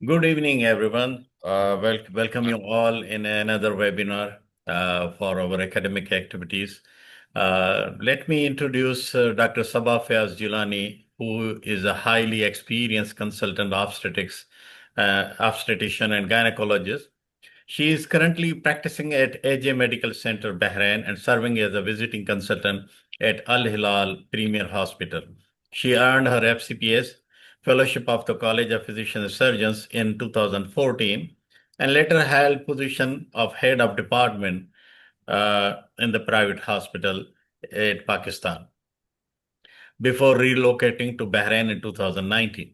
Good evening, everyone. Welcome you all in another webinar for our academic activities. Let me introduce Dr. Saba Fayyaz Jeelani, who is a highly experienced consultant obstetrician and gynecologist. She is currently practicing at AJ Medical Center, Bahrain, and serving as a visiting consultant at Al Hilal Premier Hospital. She earned her FCPS Fellowship of the College of Physicians and Surgeons in 2014, and later held position of head of department in the private hospital in Pakistan before relocating to Bahrain in 2019.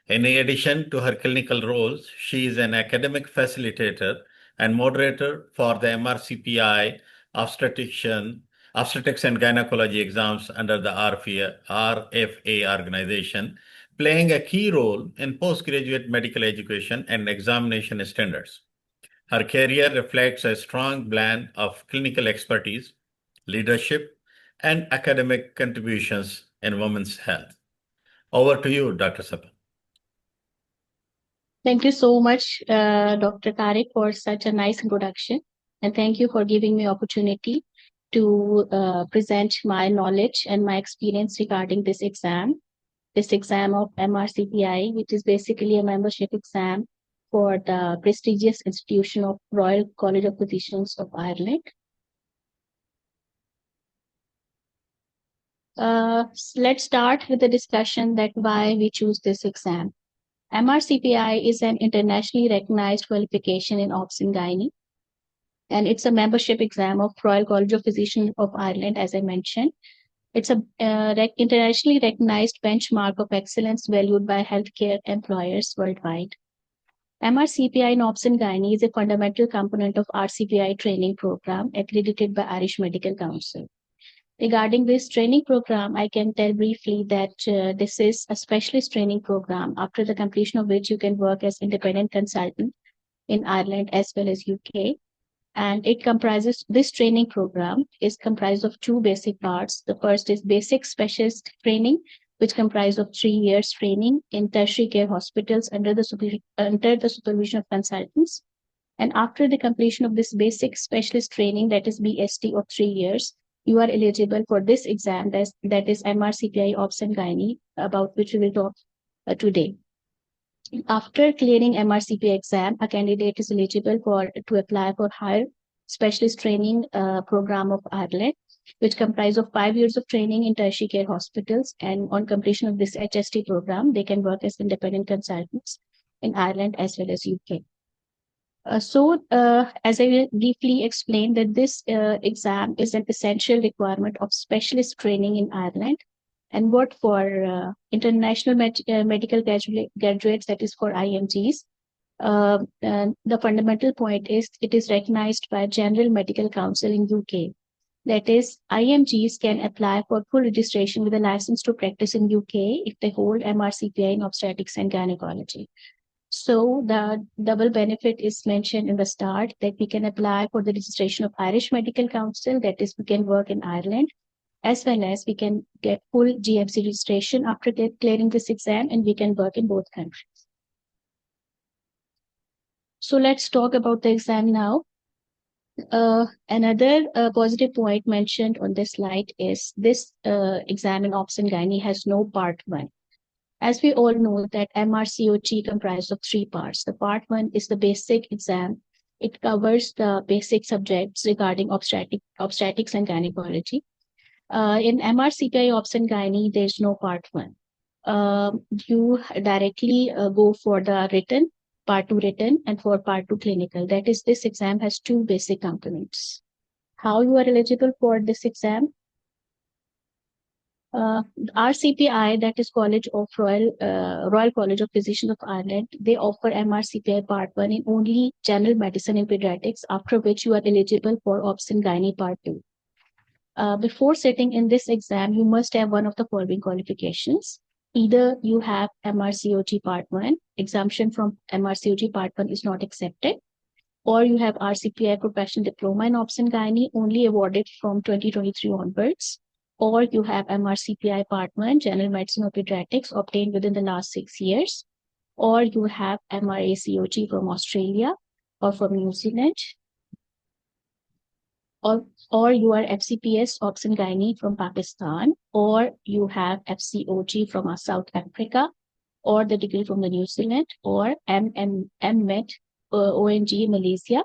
In addition to her clinical roles, she is an academic facilitator and moderator for the MRCPI Obstetrics and Gynecology exams under the RFA organization, playing a key role in postgraduate medical education and examination standards. Her career reflects a strong blend of clinical expertise, leadership, and academic contributions in women's health. Over to you, Dr. Saba. Thank you so much, Dr. Tariq, for such a nice introduction. And thank you for giving me opportunity to present my knowledge and my experience regarding this exam of MRCPI, which is basically a membership exam for the prestigious institution of Royal College of Physicians of Ireland. Let's start with the discussion that why we choose this exam. MRCPI is an internationally recognized qualification in Obs and Gynae, and it's a membership exam of Royal College of Physicians of Ireland, as I mentioned. It's a internationally recognized benchmark of excellence valued by healthcare employers worldwide. MRCPI in Obs and Gynae is a fundamental component of RCPI training program accredited by Irish Medical Council. Regarding this training program, I can tell briefly that this is a specialist training program, after the completion of which you can work as independent consultant in Ireland as well as UK. And this training program is comprised of two basic parts. The first is basic specialist training, which comprises of 3 years training in tertiary care hospitals under the supervision of consultants. And after the completion of this basic specialist training, that is BST of 3 years, you are eligible for this exam, that is MRCPI Obs and Gynae, about which we will talk today. After clearing MRCPI exam, a candidate is eligible to apply for higher specialist training program of Ireland, which comprises of 5 years of training in tertiary care hospitals. And on completion of this HST program, they can work as independent consultants in Ireland as well as UK. As I will briefly explain that this exam is an essential requirement of specialist training in Ireland, and what for international medical graduates, that is for IMGs. The fundamental point is it is recognized by General Medical Council in UK. That is, IMGs can apply for full registration with a license to practice in UK if they hold MRCPI in obstetrics and gynecology. So the double benefit is mentioned in the start, that we can apply for the registration of Irish Medical Council, that is, we can work in Ireland, as well as we can get full GMC registration after clearing this exam, and we can work in both countries. So let's talk about the exam now. Another positive point mentioned on this slide is this exam in Obs and Gynae has no part 1. As we all know that MRCOG comprises of 3 parts. The part 1 is the basic exam. It covers the basic subjects regarding obstetrics and gynecology. In MRCPI Obs and Gynae, there's no part 1. You directly go for the written, part 2 written, and for part 2 clinical. That is, this exam has 2 basic components. How you are eligible for this exam? RCPI, that is Royal College of Physicians of Ireland, they offer MRCPI Part 1 in only general medicine and pediatrics, after which you are eligible for Obs and Gynae Part 2. Before sitting in this exam, you must have one of the following qualifications. Either you have MRCOG Part 1, exemption from MRCOG Part 1 is not accepted, or you have RCPI Professional Diploma in Obs and Gynae, only awarded from 2023 onwards, or you have MRCPI Part 1, General Medicine or Pediatrics, obtained within the last 6 years, or you have MRCPI from Australia or from New Zealand, or you are FCPS Obstetrics Gynaecology from Pakistan, or you have FCOG from South Africa, or the degree from the New Zealand, or MEd ONG Malaysia,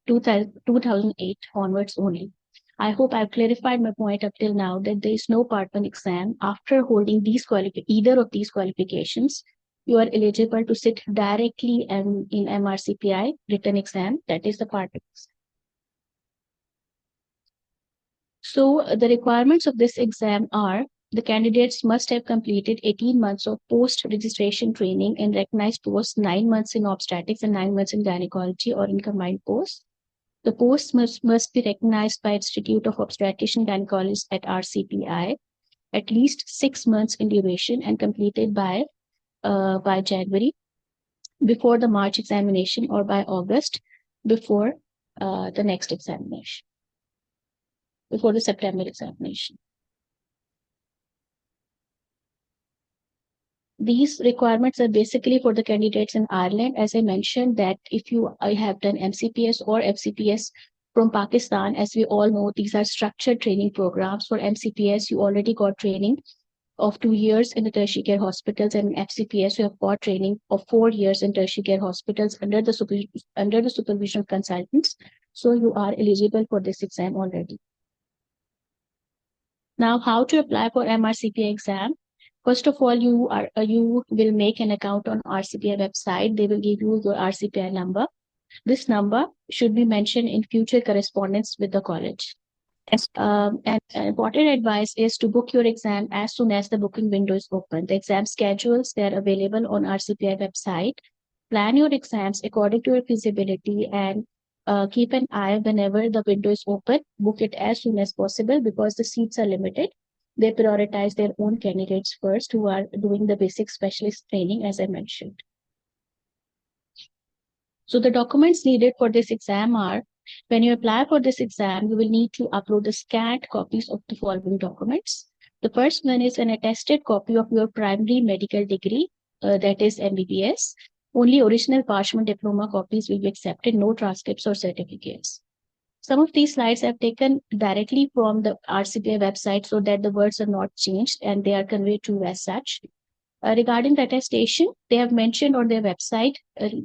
2008 onwards only. I hope I've clarified my point up till now that there is no Part 1 exam. After holding either of these qualifications, you are eligible to sit directly in MRCPI written exam, that is the Part 2 exam. So the requirements of this exam are: the candidates must have completed 18 months of post-registration training in recognized posts, 9 months in obstetrics and 9 months in gynecology or in combined posts. The posts must be recognized by Institute of Obstetrician Gynecologist at RCPI, at least 6 months in duration and completed by January before the March examination or by August before the next examination, before the September examination. These requirements are basically for the candidates in Ireland. As I mentioned, that if you have done MCPS or FCPS from Pakistan, as we all know, these are structured training programs. For MCPS, you already got training of 2 years in the tertiary care hospitals, and in FCPS, you have got training of 4 years in tertiary care hospitals under the supervision of consultants. So you are eligible for this exam already. Now, how to apply for MRCPI exam? First of all, you will make an account on RCPI website. They will give you your RCPI number. This number should be mentioned in future correspondence with the college. And important advice is to book your exam as soon as the booking window is open. The exam schedules, they are available on RCPI website. Plan your exams according to your feasibility and keep an eye whenever the window is open. Book it as soon as possible because the seats are limited. They prioritize their own candidates first who are doing the basic specialist training, as I mentioned. So the documents needed for this exam are: when you apply for this exam, you will need to upload the scanned copies of the following documents. The first one is an attested copy of your primary medical degree, that is MBBS. Only original parchment diploma copies will be accepted, no transcripts or certificates. Some of these slides I've taken directly from the RCPI website so that the words are not changed and they are conveyed to you as such. Regarding the attestation, they have mentioned on their website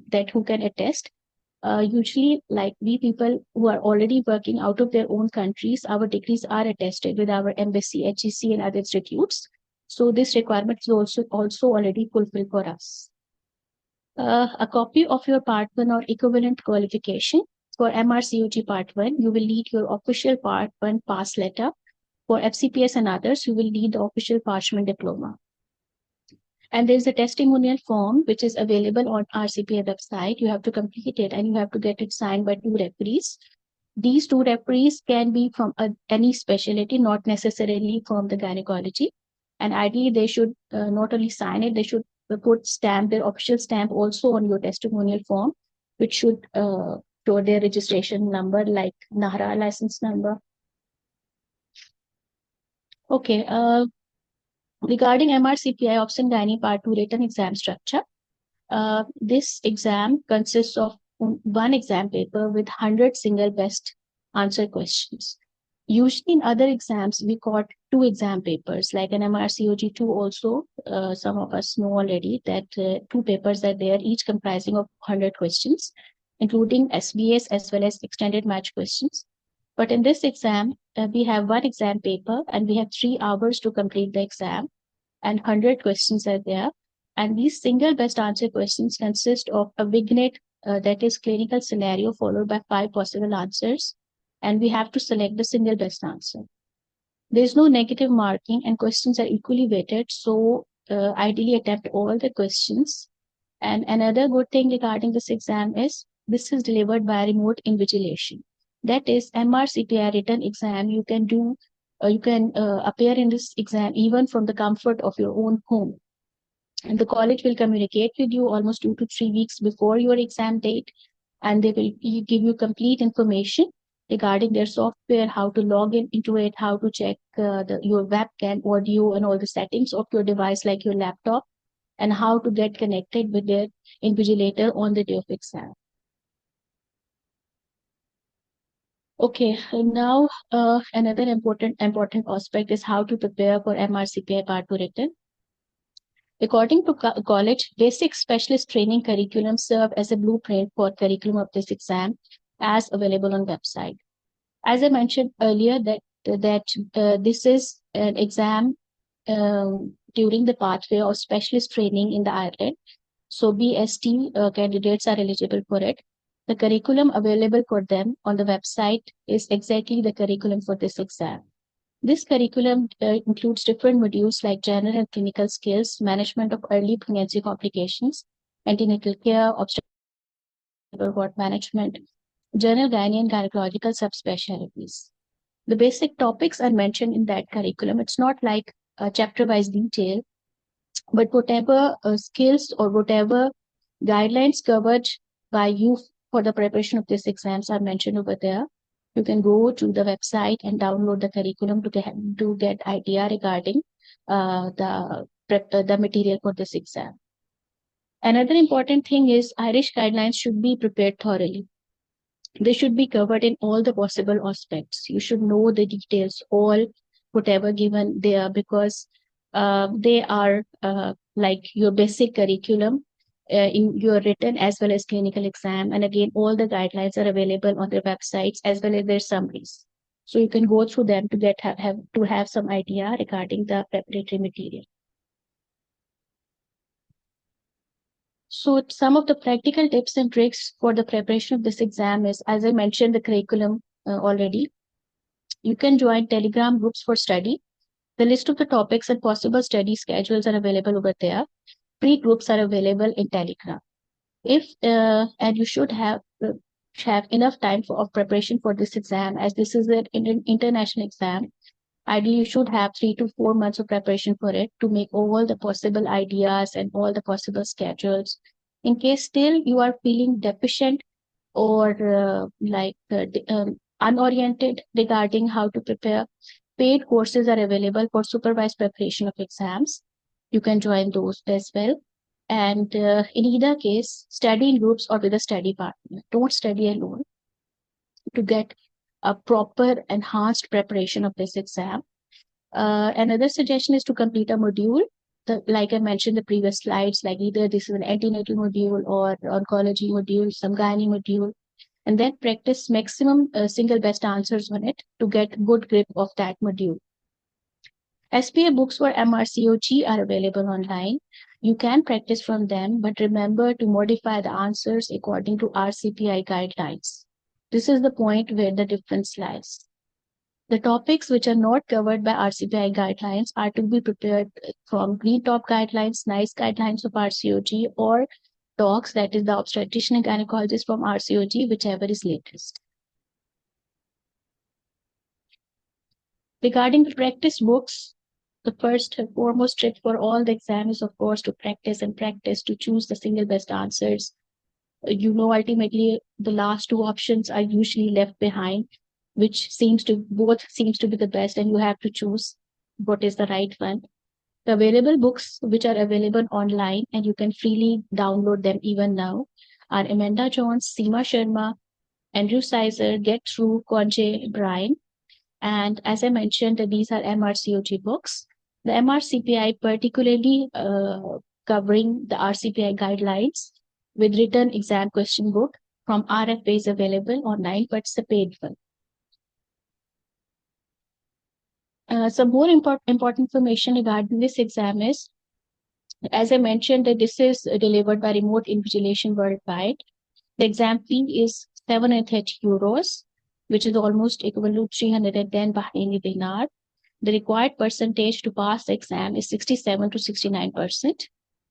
that who can attest. Usually, like we people who are already working out of their own countries, our degrees are attested with our embassy, HEC, and other institutes. So this requirement is also already fulfilled for us. A copy of your Part 1 or equivalent qualification. For MRCOG Part 1, you will need your official Part 1 pass letter. For FCPS and others, you will need the official parchment diploma. And there's a testimonial form which is available on RCPI website. You have to complete it and you have to get it signed by 2 referees. These 2 referees can be from any specialty, not necessarily from the gynecology. And ideally, they should not only sign it, they should put their official stamp also on your testimonial form, which should show their registration number, like NAHRA license number. Okay. Regarding MRCPI Obstetrics Gynaecology Part 2 written exam structure, this exam consists of 1 exam paper with 100 single best answer questions. Usually in other exams, we got 2 exam papers, like an MRCOG 2 also. Some of us know already that 2 papers are there, each comprising of 100 questions, including SBS as well as extended match questions. But in this exam, we have 1 exam paper and we have 3 hours to complete the exam, and 100 questions are there. And these single best answer questions consist of a vignette, that is clinical scenario, followed by 5 possible answers. And we have to select the single best answer. There is no negative marking and questions are equally weighted. So ideally attempt all the questions. And another good thing regarding this exam is this is delivered by remote invigilation. That is MRCPI written exam. You can do, you can appear in this exam even from the comfort of your own home. And the college will communicate with you almost 2 to 3 weeks before your exam date. And they will give you complete information regarding their software, how to log into it, how to check your webcam, audio, and all the settings of your device, like your laptop. and how to get connected with their invigilator on the day of exam. Okay, now another important aspect is how to prepare for MRCPI Part 2 written. According to college, basic specialist training curriculum serve as a blueprint for curriculum of this exam as available on website. As I mentioned earlier, that this is an exam during the pathway of specialist training in the Ireland. So BST candidates are eligible for it. The curriculum available for them on the website is exactly the curriculum for this exam. This curriculum includes different modules like general and clinical skills, management of early pregnancy complications, antenatal care, obstetrical ward management, general gynae and gynecological subspecialties. The basic topics are mentioned in that curriculum. It's not like a chapter-wise detail, but whatever skills or whatever guidelines covered by you for the preparation of these exams are mentioned over there. You can go to the website and download the curriculum to get idea regarding the material for this exam. Another important thing is Irish guidelines should be prepared thoroughly. They should be covered in all the possible aspects. You should know the details, all whatever given there, because they are like your basic curriculum in your written as well as clinical exam. And again, all the guidelines are available on their websites as well as their summaries. So you can go through them to have some idea regarding the preparatory material. So some of the practical tips and tricks for the preparation of this exam is, as I mentioned, the curriculum already. You can join Telegram groups for study. The list of the topics and possible study schedules are available over there. Free groups are available in Telegram. And you should have enough time of preparation for this exam, as this is an international exam. Ideally, you should have 3 to 4 months of preparation for it to make all the possible ideas and all the possible schedules. In case still you are feeling deficient or unoriented regarding how to prepare, paid courses are available for supervised preparation of exams. You can join those as well. And in either case, study in groups or with a study partner. Don't study alone to get a proper enhanced preparation of this exam. Another suggestion is to complete a module. Like I mentioned in the previous slides, like either this is an antenatal module or oncology module, some gynae module, and then practice maximum single best answers on it to get good grip of that module. SPA books for MRCOG are available online. You can practice from them, but remember to modify the answers according to RCPI guidelines. This is the point where the difference lies. The topics which are not covered by RCPI guidelines are to be prepared from Green Top Guidelines, NICE Guidelines of RCOG, or TOGS, that is the Obstetrician and Gynecologist from RCOG, whichever is latest. Regarding the practice books, the first and foremost trick for all the exam is, of course, to practice and practice to choose the single best answers. Ultimately, the last two options are usually left behind, which both seems to be the best, and you have to choose what is the right one. The available books which are available online and you can freely download them even now are Amanda Jones, Seema Sharma, Andrew Sizer, Get Through, Conjay, Brian. And as I mentioned, these are MRCOG books. The MRCPI particularly covering the RCPI guidelines with written exam question book from RFA is available online, but it's a paid one. Some more important information regarding this exam is, as I mentioned, that this is delivered by remote invigilation worldwide. The exam fee is 730 euros, which is almost equivalent to 310 Bahraini dinar. The required percentage to pass the exam is 67 to 69%,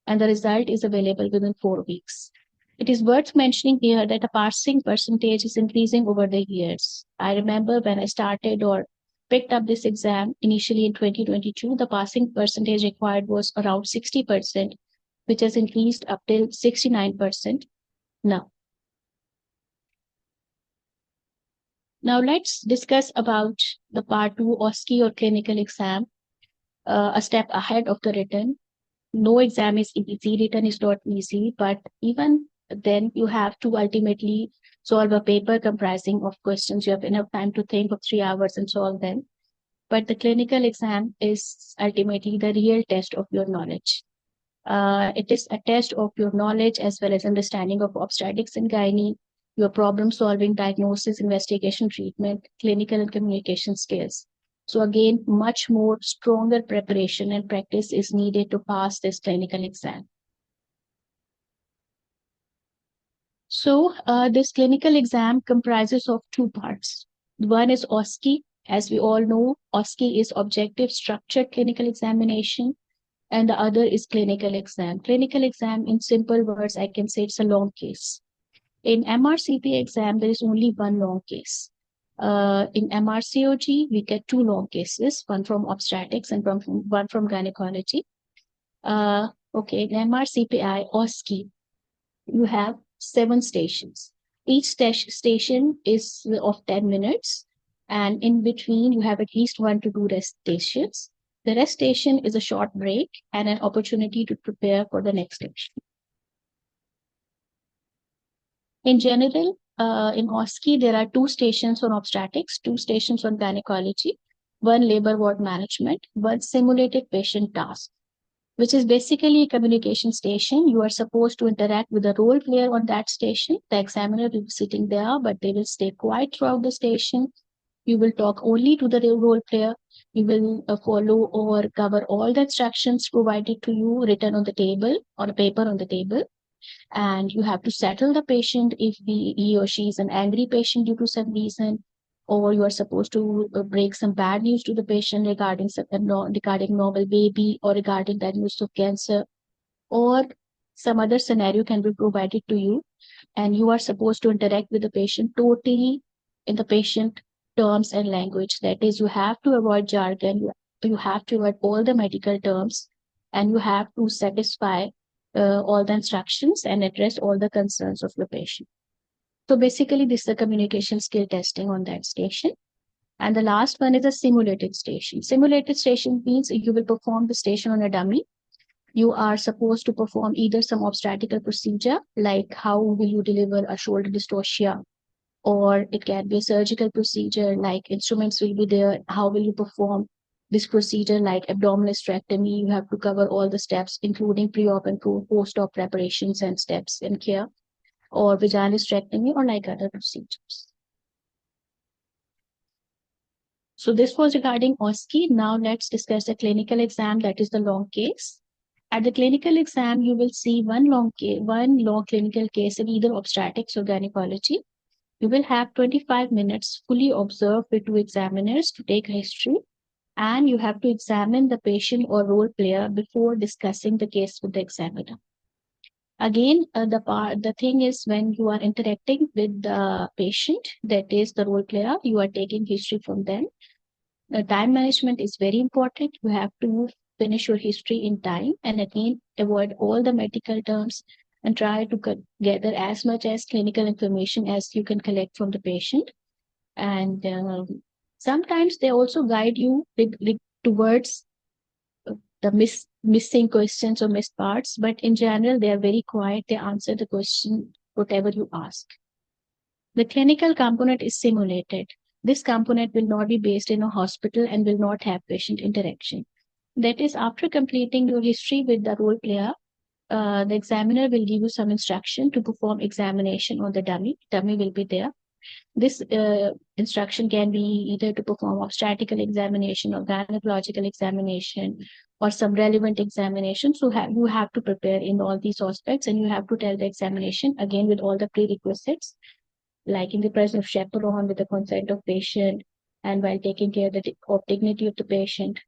and the result is available within 4 weeks. It is worth mentioning here that the passing percentage is increasing over the years. I remember when I started or picked up this exam initially in 2022, the passing percentage required was around 60%, which has increased up till 69% now. Now let's discuss about the part 2 OSCE or clinical exam, a step ahead of the written. No exam is easy, written is not easy, but even then you have to ultimately solve a paper comprising of questions. You have enough time to think of 3 hours and solve them. But the clinical exam is ultimately the real test of your knowledge. It is a test of your knowledge as well as understanding of obstetrics and gynae, your problem solving, diagnosis, investigation, treatment, clinical and communication skills. So again, much more stronger preparation and practice is needed to pass this clinical exam. So this clinical exam comprises of two parts. One is OSCE. As we all know, OSCE is Objective Structured Clinical Examination, and the other is clinical exam. Clinical exam, in simple words, I can say it's a long case. In MRCPI exam, there is only one long case. In MRCOG, we get two long cases, one from obstetrics and one from gynecology. Okay, in MRCPI OSCE, you have 7 stations. Each station is of 10 minutes, and in between, you have at least 1 to 2 rest stations. The rest station is a short break and an opportunity to prepare for the next station. In general, in OSCE, there are 2 stations on obstetrics, 2 stations on gynecology, 1 labor ward management, 1 simulated patient task, which is basically a communication station. You are supposed to interact with a role player on that station. The examiner will be sitting there, but they will stay quiet throughout the station. You will talk only to the role player. You will follow or cover all the instructions provided to you written on the table, on a paper on the table. And you have to settle the patient if he or she is an angry patient due to some reason, or you are supposed to break some bad news to the patient regarding regarding normal baby or regarding diagnosis of cancer, or some other scenario can be provided to you, and you are supposed to interact with the patient totally in the patient terms and language. That is, you have to avoid jargon, you have to avoid all the medical terms, and you have to satisfy all the instructions and address all the concerns of the patient. So basically, this is the communication skill testing on that station. And the last one is a simulated station. Simulated station means you will perform the station on a dummy. You are supposed to perform either some obstetrical procedure, like how will you deliver a shoulder dystocia, or it can be a surgical procedure, like instruments will be there. How will you perform this procedure, like abdominal hysterectomy? You have to cover all the steps, including pre-op and post-op preparations and steps in care, or vaginal hysterectomy, or like other procedures. So this was regarding OSCE. Now let's discuss the clinical exam, that is the long case. At the clinical exam, you will see one long clinical case in either obstetrics or gynecology. You will have 25 minutes fully observed with 2 examiners to take history, and you have to examine the patient or role player before discussing the case with the examiner. Again, the thing is, when you are interacting with the patient, that is the role player, you are taking history from them. The time management is very important. You have to finish your history in time, and again, avoid all the medical terms and try to gather as much as clinical information as you can collect from the patient. And sometimes they also guide you towards the missing questions or missed parts, but in general, they are very quiet. They answer the question, whatever you ask. The clinical component is simulated. This component will not be based in a hospital and will not have patient interaction. That is, after completing your history with the role player, the examiner will give you some instruction to perform examination on the dummy. Dummy will be there. This instruction can be either to perform obstetrical examination or gynecological examination or some relevant examination. So you have to prepare in all these aspects, and you have to tell the examination again with all the prerequisites, like in the presence of chaperone, with the consent of patient, and while taking care of dignity of the patient.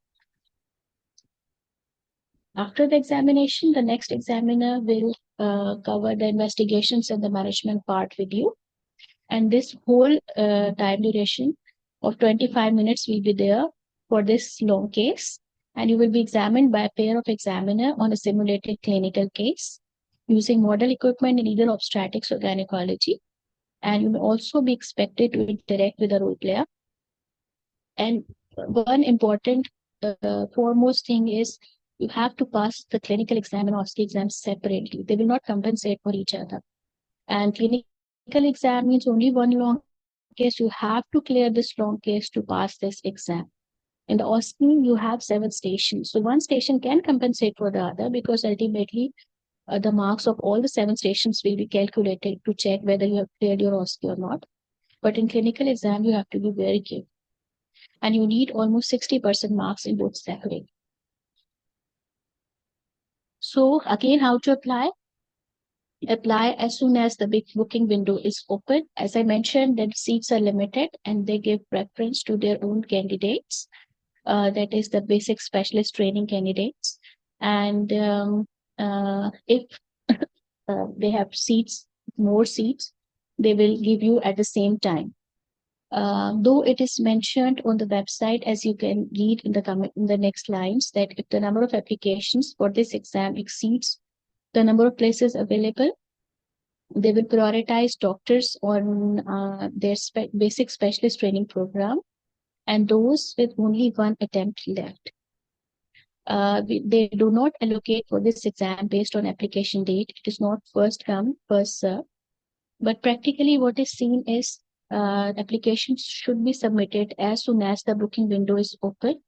After the examination, the next examiner will cover the investigations and the management part with you. And this whole time duration of 25 minutes will be there for this long case. And you will be examined by a pair of examiner on a simulated clinical case using model equipment in either obstetrics or gynecology. And you may also be expected to interact with a role player. And one important foremost thing is you have to pass the clinical exam and OSCE exam separately. They will not compensate for each other. And clinical exam means only one long case. You have to clear this long case to pass this exam. In the OSCE, you have 7 stations. So one station can compensate for the other, because ultimately the marks of all the 7 stations will be calculated to check whether you have cleared your OSCE or not. But in clinical exam, you have to be very careful. And you need almost 60% marks in both separate. So again, how to apply? Apply as soon as the big booking window is open. As I mentioned, that seats are limited and they give preference to their own candidates. That is the basic specialist training candidates. And if they have seats, more seats, they will give you at the same time. Though it is mentioned on the website, as you can read in the next lines, that if the number of applications for this exam exceeds the number of places available, they will prioritize doctors on their basic specialist training program and those with only one attempt left. They do not allocate for this exam based on application date. It is not first come, first serve. But practically what is seen is applications should be submitted as soon as the booking window is open.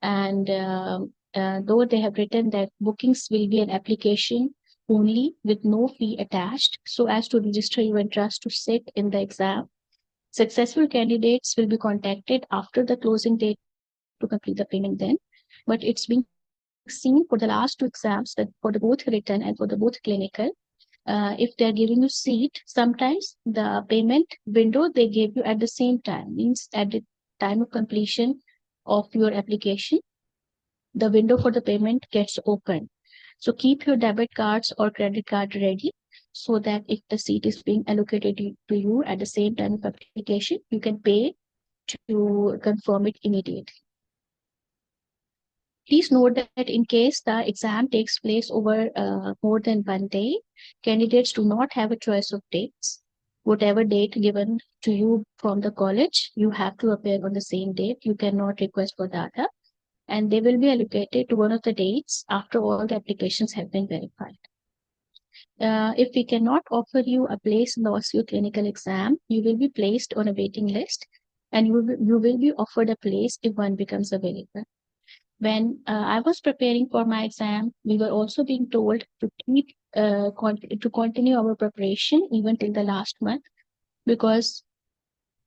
And though they have written that bookings will be an application only with no fee attached, so as to register your interest to sit in the exam. Successful candidates will be contacted after the closing date to complete the payment then. But it's been seen for the last 2 exams, that for the both written and for the both clinical, if they're giving you seat, sometimes the payment window they give you at the same time, means at the time of completion of your application, the window for the payment gets open. So keep your debit cards or credit card ready, so that if the seat is being allocated to you at the same time of application, you can pay to confirm it immediately. Please note that in case the exam takes place over more than one day, candidates do not have a choice of dates. Whatever date given to you from the college, you have to appear on the same date. You cannot request for the other. And they will be allocated to one of the dates after all the applications have been verified. If we cannot offer you a place in the OSCE clinical exam, you will be placed on a waiting list, and you will be offered a place if one becomes available. When I was preparing for my exam, we were also being told to continue our preparation even till the last month, because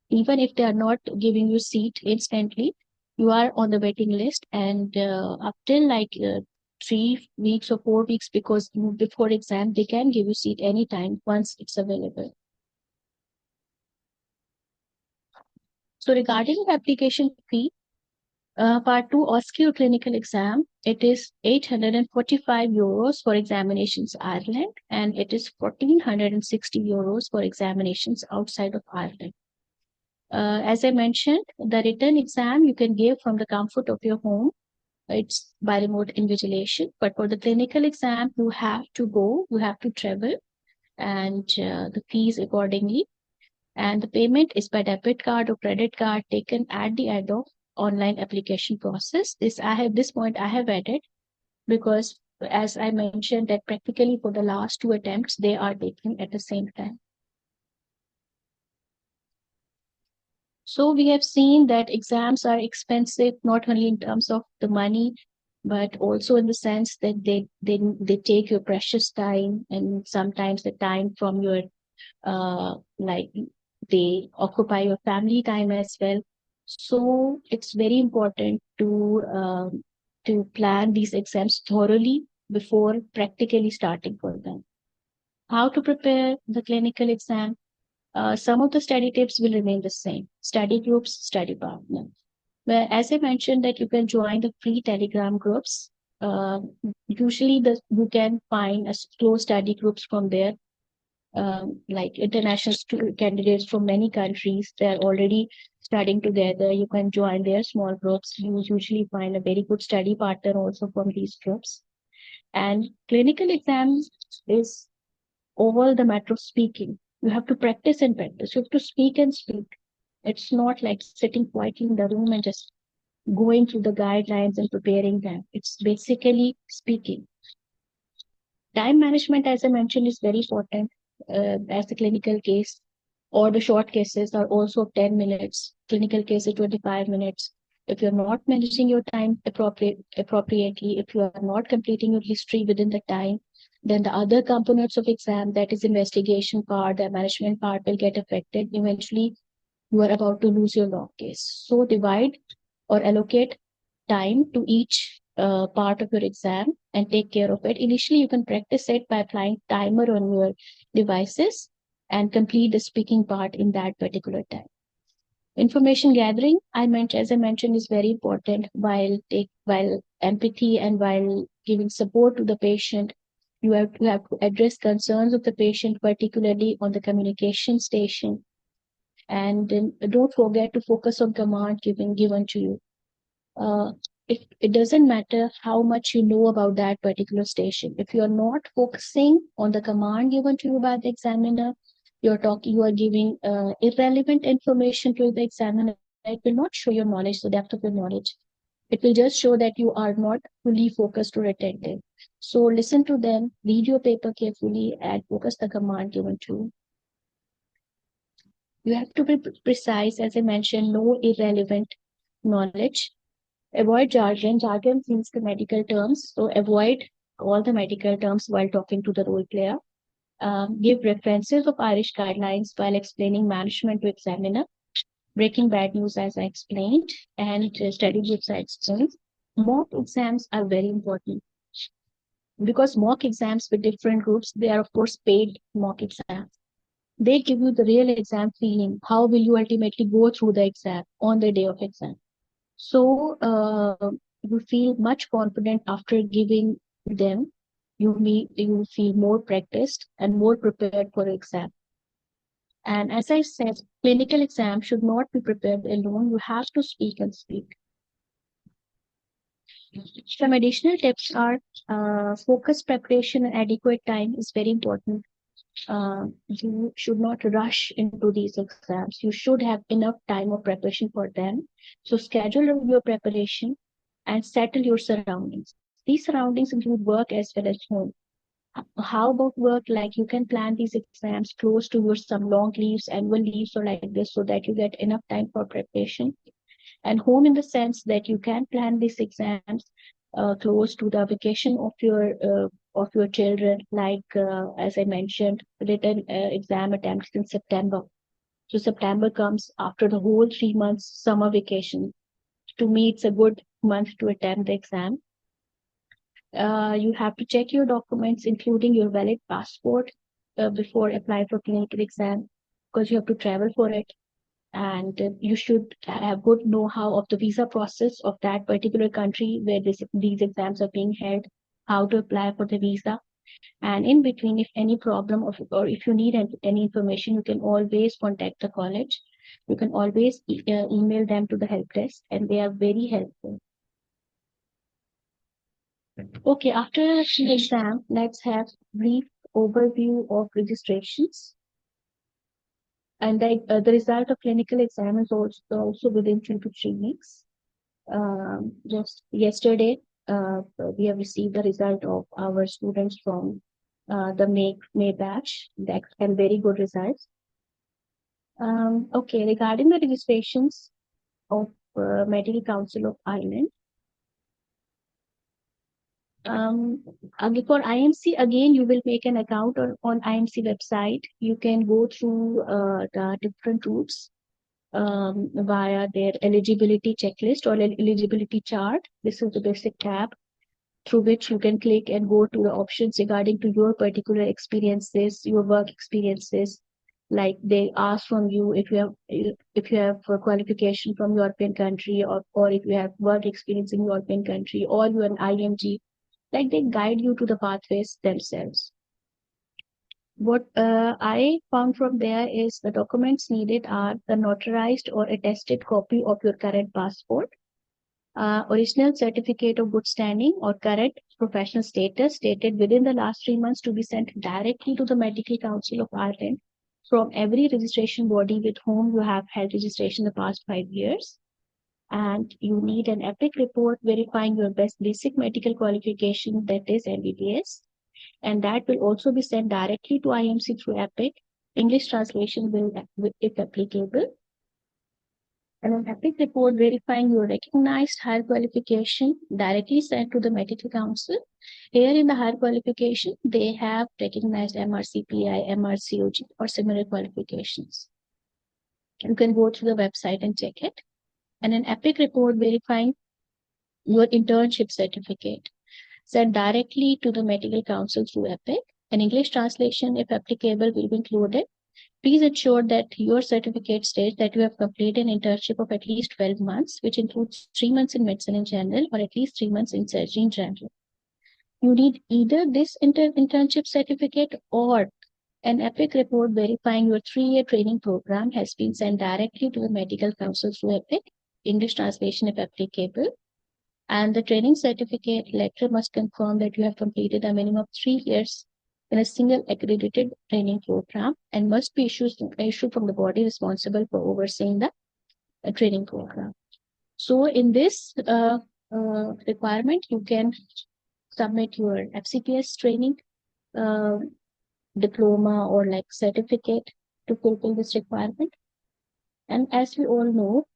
even if they are not giving you seat instantly, you are on the waiting list, and up till 3 weeks or 4 weeks before exam, they can give you seat anytime once it's available. So regarding the application fee, Part 2 OSCE clinical exam, it is €845 for examinations Ireland, and it is €1,460 for examinations outside of Ireland. As I mentioned, the written exam you can give from the comfort of your home. It's by remote invigilation. But for the clinical exam, you have to go, you have to travel, and the fees accordingly. And the payment is by debit card or credit card taken at the end of online application process. This point I have added because, as I mentioned, that practically for the last 2 attempts, they are taken at the same time. So we have seen that exams are expensive, not only in terms of the money, but also in the sense that they take your precious time, and sometimes the time from your they occupy your family time as well. So it's very important to plan these exams thoroughly before practically starting for them. How to prepare the clinical exam? Some of the study tips will remain the same. Study groups, study partner. Where, as I mentioned, that you can join the free Telegram groups. Usually you can find close study groups from there. Like international candidates from many countries, they're already studying together. You can join their small groups. You usually find a very good study partner also from these groups. And clinical exams is all the matter of speaking. You have to practice and practice. You have to speak and speak. It's not like sitting quietly in the room and just going through the guidelines and preparing them. It's basically speaking. Time management, as I mentioned, is very important, as the clinical case or the short cases are also 10 minutes, clinical cases 25 minutes. If you're not managing your time appropriately, if you are not completing your history within the time, then the other components of exam, that is investigation part, the management part, will get affected. Eventually, you are about to lose your long case. So divide or allocate time to each part of your exam and take care of it. Initially, you can practice it by applying timer on your devices and complete the speaking part in that particular time. Information gathering, as I mentioned, is very important while empathy and while giving support to the patient. You have to address concerns of the patient, particularly on the communication station. And don't forget to focus on command given to you. It doesn't matter how much you know about that particular station. If you are not focusing on the command given to you by the examiner, you are giving irrelevant information to the examiner. It will not show your knowledge, the depth of your knowledge. It will just show that you are not fully focused or attentive. So listen to them, read your paper carefully, and focus the command given to you. You have to be precise, as I mentioned, no irrelevant knowledge. Avoid jargon. Jargon means the medical terms, so avoid all the medical terms while talking to the role player. Give references of Irish guidelines while explaining management to examiner. Breaking bad news, as I explained, and study groups I explained. Mock exams are very important because mock exams with different groups, they are of course paid mock exams. They give you the real exam feeling. How will you ultimately go through the exam on the day of exam? So you feel much confident after giving them. You feel more practiced and more prepared for exam. And as I said, clinical exam should not be prepared alone. You have to speak and speak. Some additional tips are focused preparation and adequate time is very important. You should not rush into these exams. You should have enough time of preparation for them. So schedule your preparation and settle your surroundings. These surroundings include work as well as home. How about work? Like you can plan these exams close to your some long leaves, annual leaves, or like this, so that you get enough time for preparation. And home in the sense that you can plan these exams close to the vacation of your children, like as I mentioned, written exam attempts in September. So September comes after the whole 3 months summer vacation. To me, it's a good month to attempt the exam. You have to check your documents, including your valid passport, before applying for clinical exam, because you have to travel for it. And you should have good know-how of the visa process of that particular country where these exams are being held, how to apply for the visa. And in between, if any problem or if you need any information, you can always contact the college. You can always email them to the help desk, and they are very helpful. Okay, after the exam, let's have brief overview of registrations. And the result of clinical exam is also within 2 to 3 weeks. Just yesterday, we have received the result of our students from the May batch that had very good results. Okay, regarding the registrations of Medical Council of Ireland, for IMC, again, you will make an account on IMC website. You can go through the different routes via their eligibility checklist or eligibility chart. This is the basic tab through which you can click and go to the options regarding to your particular experiences, your work experiences. Like they ask from you if you have a qualification from European country or if you have work experience in European country or you are an IMG. Like they guide you to the pathways themselves. What I found from there is the documents needed are the notarized or attested copy of your current passport, original certificate of good standing or current professional status stated within the last 3 months to be sent directly to the Medical Council of Ireland from every registration body with whom you have held registration the past 5 years. and you need an EPIC report verifying your basic medical qualification, that is MBBS, and that will also be sent directly to IMC through EPIC. English translation will, if applicable. And an EPIC report verifying your recognized higher qualification directly sent to the Medical Council. Here in the higher qualification, they have recognized MRCPI, MRCOG, or similar qualifications. You can go to the website and check it. And an EPIC report verifying your internship certificate sent directly to the Medical Council through EPIC. An English translation, if applicable, will be included. Please ensure that your certificate states that you have completed an internship of at least 12 months, which includes 3 months in medicine in general or at least 3 months in surgery in general. You need either this internship certificate or an EPIC report verifying your 3-year training program has been sent directly to the Medical Council through EPIC, English translation if applicable. And the training certificate letter must confirm that you have completed a minimum of 3 years in a single accredited training program and must be issued from the body responsible for overseeing the training program. So in this requirement, you can submit your FCPS training diploma or like certificate to fulfill this requirement. And as we all know,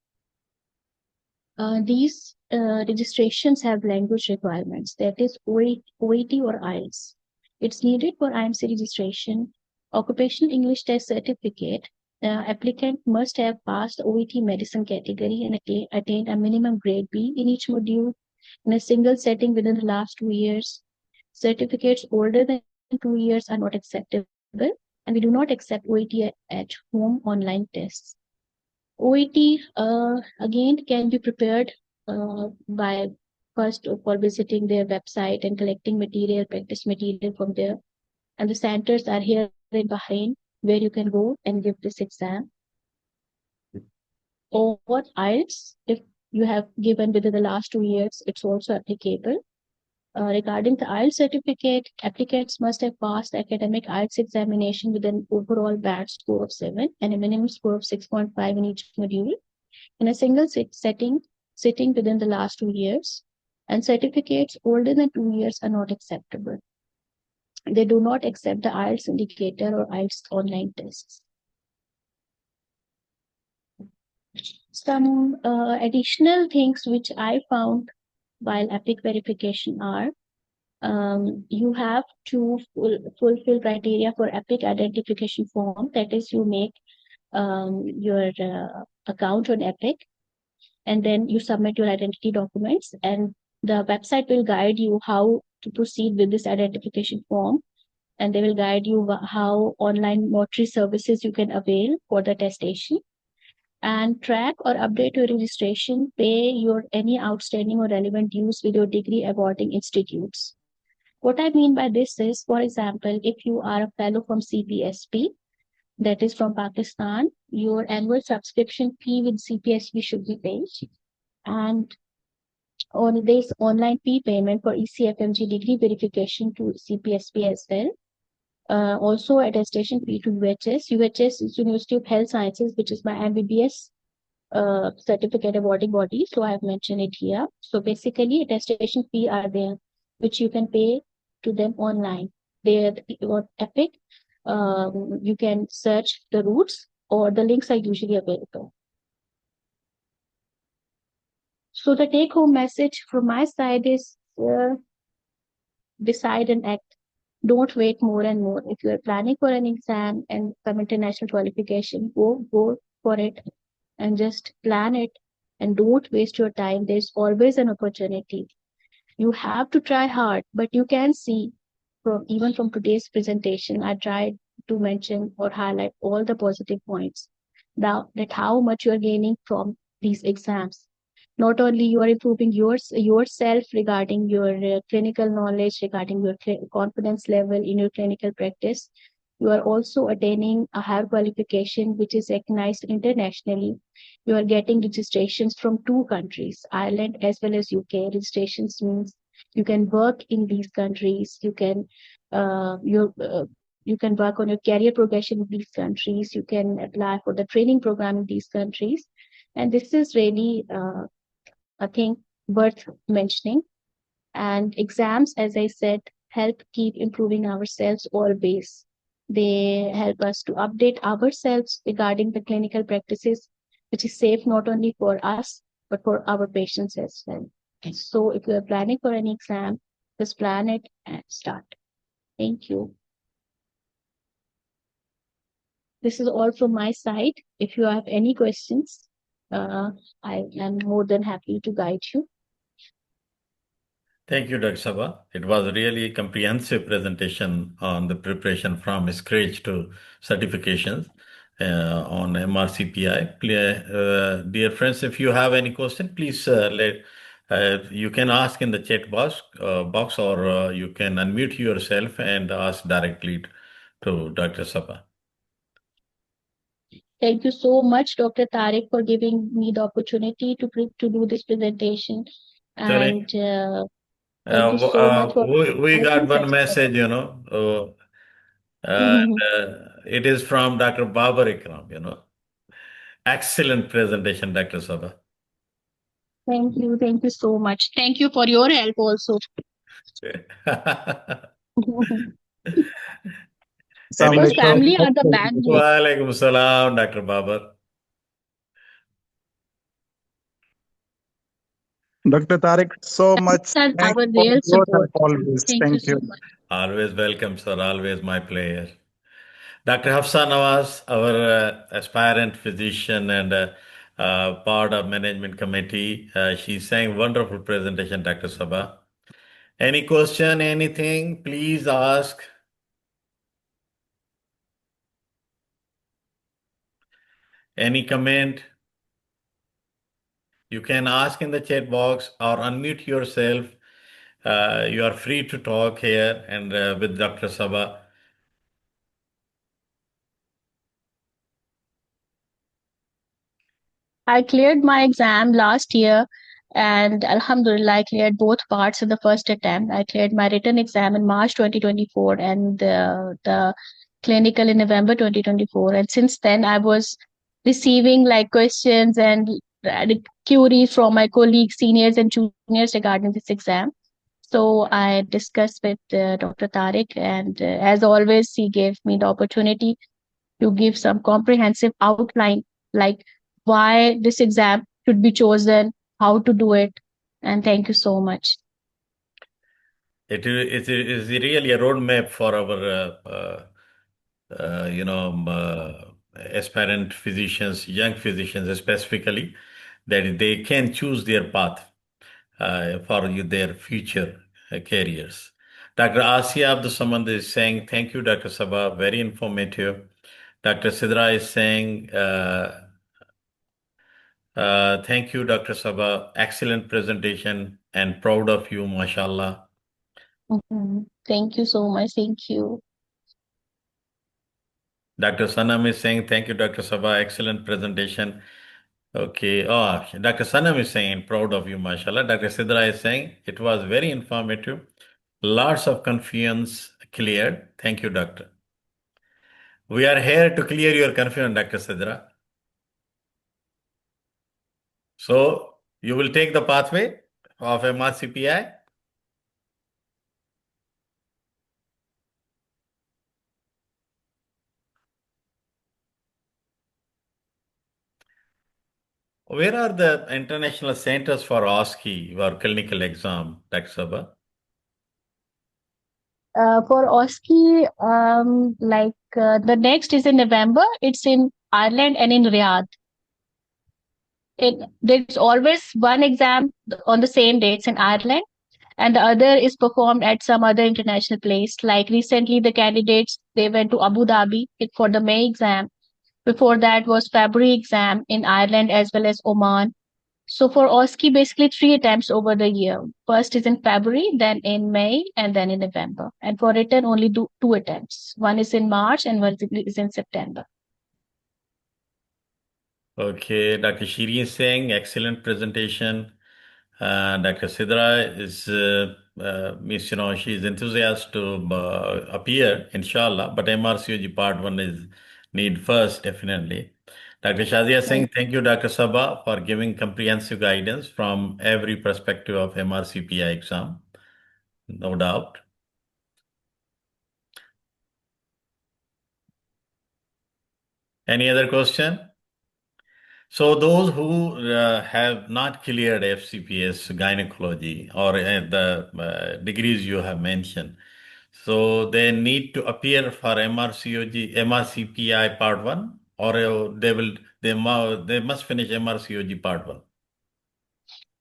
these registrations have language requirements, that is OET or IELTS. It's needed for IMC registration. Occupational English Test Certificate, applicant must have passed OET medicine category and attained a minimum grade B in each module in a single setting within the last 2 years. Certificates older than 2 years are not acceptable, and we do not accept OET at home online tests. OET again can be prepared by first of all visiting their website and collecting material, practice material from there. And the centers are here in Bahrain where you can go and give this exam. Or IELTS, if you have given within the last 2 years, it's also applicable. Regarding the IELTS certificate, applicants must have passed academic IELTS examination with an overall band score of 7 and a minimum score of 6.5 in each module in a single sitting within the last 2 years. And certificates older than 2 years are not acceptable. They do not accept the IELTS indicator or IELTS online tests. Some additional things which I found while EPIC verification are, you have to fulfill criteria for EPIC identification form. That is, you make your account on EPIC, and then you submit your identity documents, and the website will guide you how to proceed with this identification form, and they will guide you how online notary services you can avail for the attestation, and track or update your registration, pay your any outstanding or relevant dues with your degree awarding institutes. What I mean by this is, for example, if you are a fellow from CPSP, that is from Pakistan, your annual subscription fee with CPSP should be paid. And on this online fee payment for ECFMG degree verification to CPSP as well. Also attestation fee to UHS. UHS is University of Health Sciences, which is my MBBS certificate awarding body. So I have mentioned it here. So basically attestation fee are there, which you can pay to them online. They're on EPIC. You can search the routes or the links are usually available. So the take home message from my side is decide and act. Don't wait more and more. If you are planning for an exam and some international qualification, go for it and just plan it and don't waste your time. There's always an opportunity. You have to try hard, but you can see even from today's presentation, I tried to mention or highlight all the positive points. Now that how much you're gaining from these exams. Not only you are improving yourself regarding your clinical knowledge, regarding your confidence level in your clinical practice, you are also attaining a higher qualification which is recognized internationally. You are getting registrations from 2 countries, Ireland as well as UK. Registrations means you can work in these countries. You can work on your career progression in these countries. You can apply for the training program in these countries, and this is really a thing worth mentioning. And exams, as I said, help keep improving ourselves always. They help us to update ourselves regarding the clinical practices, which is safe not only for us, but for our patients as well. So if you are planning for any exam, just plan it and start. Thank you. This is all from my side. If you have any questions, I am more than happy to guide you. Thank you, Dr. Saba. It was really a comprehensive presentation on the preparation from scratch to certifications on MRCPI. Dear friends, if you have any question, please you can ask in the chat box or you can unmute yourself and ask directly to Dr. Saba. Thank you so much, Dr. Tariq, for giving me the opportunity to do this presentation. And thank you so much for We got asking one such message, questions. it is from Dr. Babar Ikram. Excellent presentation, Dr. Saba. Thank you so much. Thank you for your help also. Because family are the backbone. Walaikum salam, Dr. Babar. Dr. Tariq, so much That's thanks our for real your help support. always. Thank you Thank so you. much. Always welcome, sir. Always my player. Dr. Hafsa Nawaz, our aspirant physician and part of management committee. She's saying wonderful presentation, Dr. Sabah. Any question, anything, please ask. Any comment? You can ask in the chat box or unmute yourself. You are free to talk here and with Dr. Sabah. I cleared my exam last year, and Alhamdulillah, I cleared both parts in the first attempt. I cleared my written exam in March 2024 and the clinical in November 2024. And since then, I was receiving like questions and queries from my colleagues, seniors, and juniors regarding this exam. So I discussed with Dr. Tariq, and as always, he gave me the opportunity to give some comprehensive outline, like why this exam should be chosen, how to do it. And thank you so much. It is really a roadmap for our, aspirant physicians, young physicians specifically, that they can choose their path for their future careers. Dr. Asia Abdul Samad is saying, thank you, Dr. Sabah, very informative. Dr. Sidra is saying, thank you, Dr. Sabah, excellent presentation and proud of you, mashallah. Thank you so much. Thank you. Dr. Sanam is saying, thank you, Dr. Sabah, excellent presentation. Okay. Oh, Dr. Sanam is saying, proud of you, mashallah. Dr. Sidra is saying, it was very informative. Lots of confusions cleared. Thank you, doctor. We are here to clear your confusion, Dr. Sidra. So you will take the pathway of MRCPI. Where are the international centers for OSCE or clinical exam, Dr. Sabah? For OSCE, the next is in November. It's in Ireland and in Riyadh. There's always one exam on the same dates in Ireland, and the other is performed at some other international place. Like recently, the candidates they went to Abu Dhabi for the May exam. Before that was February exam in Ireland as well as Oman. So for OSCE, basically 3 attempts over the year. First is in February, then in May, and then in November. And for written, only do 2 attempts. One is in March and one is in September. Okay, Dr. Shiri is saying, excellent presentation. Dr. Sidra is, she is enthusiastic to appear, inshallah, but MRCOG part one is need first, definitely. Dr. Shazia Singh, thank you, Dr. Saba, for giving comprehensive guidance from every perspective of MRCPI exam. No doubt. Any other question? So those who have not cleared FCPS gynecology or the degrees you have mentioned, so they need to appear for MRCPI Part 1, or they must finish MRCOG Part 1.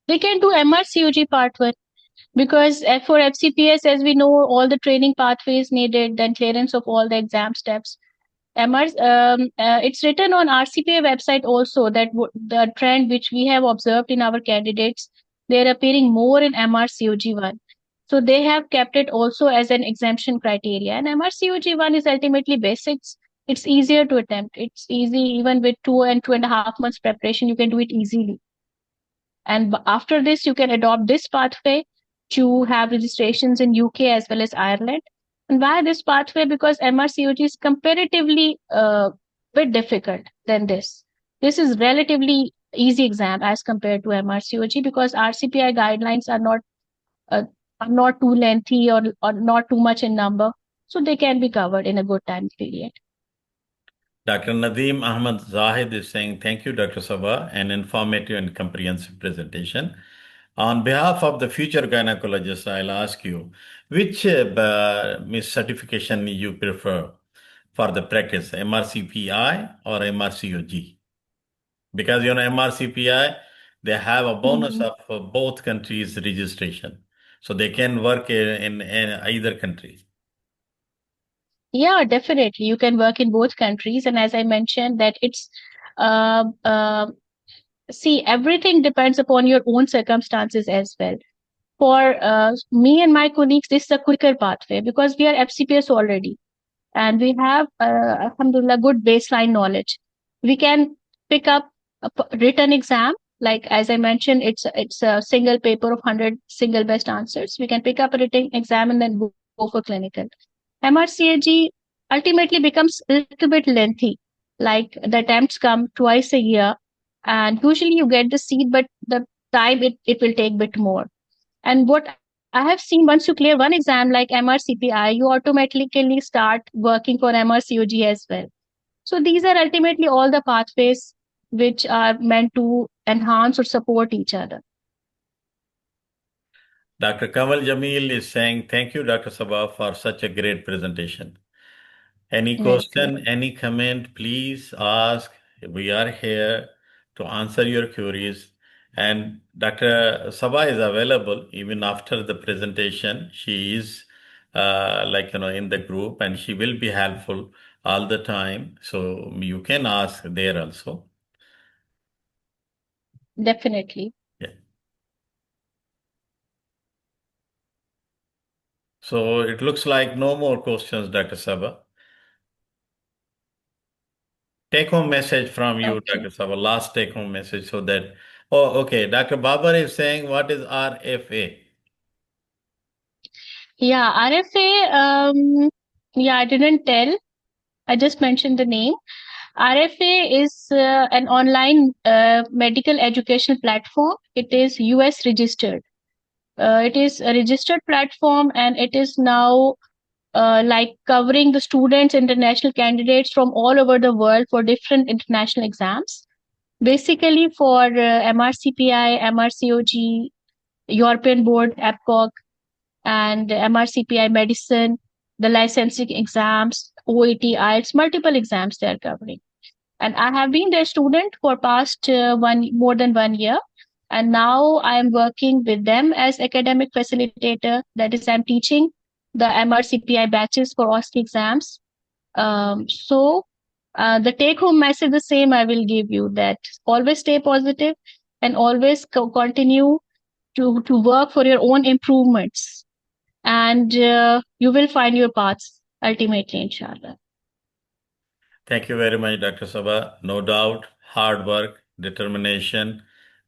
They can do MRCOG Part 1 because for FCPS, as we know, all the training pathways needed, then clearance of all the exam steps. It's written on RCPA website also that the trend which we have observed in our candidates, they're appearing more in MRCOG1. So they have kept it also as an exemption criteria. And MRCOG1 is ultimately basics. It's easier to attempt. It's easy, even with 2.5 months preparation, you can do it easily. And after this, you can adopt this pathway to have registrations in UK as well as Ireland. And why this pathway? Because MRCOG is comparatively bit difficult than this. This is relatively easy exam as compared to MRCOG because RCPI guidelines are not too lengthy or not too much in number, so they can be covered in a good time period. Dr. Nadeem Ahmad Zahid is saying, thank you, Dr. Saba, an informative and comprehensive presentation. On behalf of the future gynecologists, I'll ask you, which certification you prefer for the practice, MRCPI or MRCOG? Because, MRCPI, they have a bonus of both countries' registration. So they can work in either country. Yeah, definitely. You can work in both countries. And as I mentioned, that it's uh, uh, see, everything depends upon your own circumstances as well. For me and my colleagues, this is a quicker pathway because we are FCPS already and we have, alhamdulillah, good baseline knowledge. We can pick up a written exam. Like as I mentioned, it's a single paper of 100 single best answers. We can pick up a written exam and then go for clinical. MRCAG ultimately becomes a little bit lengthy. Like the attempts come twice a year, and usually you get the seat, but the time it will take a bit more. And what I have seen, once you clear one exam like MRCPI, you automatically start working for MRCOG as well. So these are ultimately all the pathways which are meant to enhance or support each other. Dr. Kamal Jamil is saying, thank you, Dr. Sabah, for such a great presentation. Any question, Welcome. any comment, please ask. We are here to answer your queries. And Dr. Sabah is available even after the presentation. She is in the group and she will be helpful all the time. So you can ask there also. Definitely. Yeah. So it looks like no more questions, Dr. Sabah. Take home message from you, Okay. Dr. Sabah, last take home message so that, okay. Dr. Babar is saying, what is RFA? Yeah, RFA, yeah, I didn't tell. I just mentioned the name. RFA is an online medical educational platform. It is US registered. It is a registered platform and it is now like covering the students, international candidates from all over the world for different international exams. Basically for MRCPI, MRCOG, European Board, APCOG, and MRCPI medicine, the licensing exams, OET, IELTS, multiple exams they are covering. And I have been their student for past more than 1 year. And now I am working with them as academic facilitator. That is, I'm teaching the MRCPI batches for OSCE exams. The take home message, the same I will give you, that always stay positive and always continue to work for your own improvements. And you will find your paths ultimately, inshallah. Thank you very much, Dr. Sabah. No doubt, hard work, determination,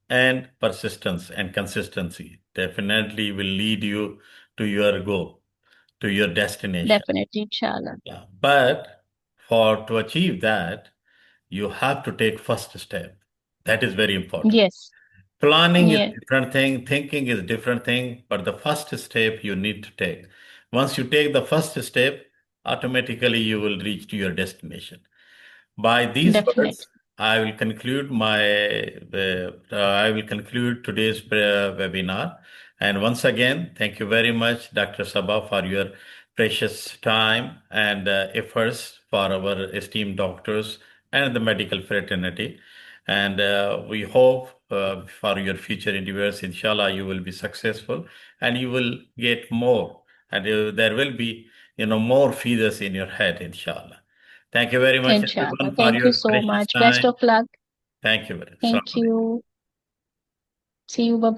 and persistence and consistency definitely will lead you to your goal, to your destination. Definitely, inshallah. Yeah. But to achieve that, you have to take first step. That is very important. Yes. Planning is Yes. different thing, thinking is different thing, but the first step you need to take. Once you take the first step, automatically you will reach to your destination. By these Definitely. words, I will conclude today's webinar. And once again, thank you very much, Dr. Saba, for your precious time and efforts for our esteemed doctors and the medical fraternity. And we hope for your future endeavors, inshallah, you will be successful and you will get more. And there will be, more feathers in your head, inshallah. Thank you very much, Inshallah. everyone, for Thank you your so precious much. Best time. of luck. Thank you very much. Thank you. See you. Bye.